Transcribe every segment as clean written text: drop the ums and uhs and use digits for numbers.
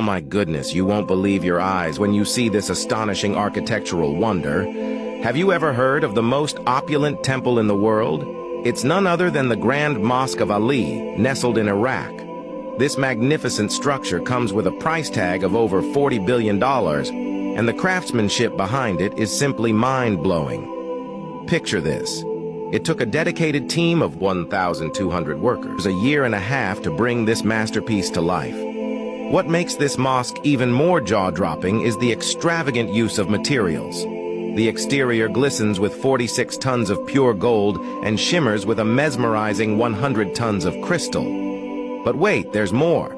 Oh my goodness, you won't believe your eyes when you see this astonishing architectural wonder. Have you ever heard of the most opulent temple in the world? It's none other than the Grand Mosque of Ali, nestled in Iraq. This magnificent structure comes with a price tag of over $40 billion, and the craftsmanship behind it is simply mind-blowing. Picture this. It took a dedicated team of 1,200 workers a year and a half to bring this masterpiece to life. What makes this mosque even more jaw-dropping is the extravagant use of materials. The exterior glistens with 46 tons of pure gold and shimmers with a mesmerizing 100 tons of crystal. But wait, there's more.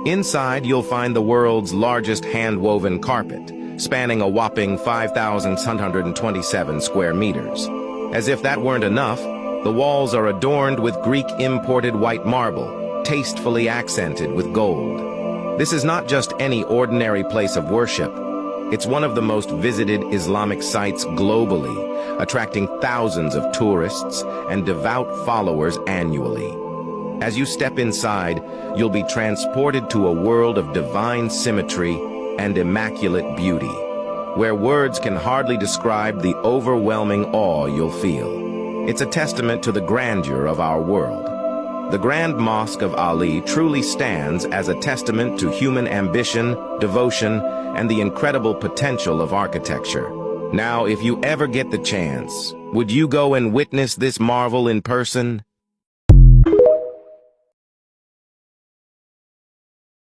Inside, you'll find the world's largest hand-woven carpet, spanning a whopping 5,627 square meters. As if that weren't enough, the walls are adorned with Greek imported white marble, tastefully accented with gold. This is not just any ordinary place of worship. It's one of the most visited Islamic sites globally, attracting thousands of tourists and devout followers annually. As you step inside, you'll be transported to a world of divine symmetry and immaculate beauty, where words can hardly describe the overwhelming awe you'll feel. It's a testament to the grandeur of our world. The Grand Mosque of Ali truly stands as a testament to human ambition, devotion, and the incredible potential of architecture. Now, if you ever get the chance, would you go and witness this marvel in person?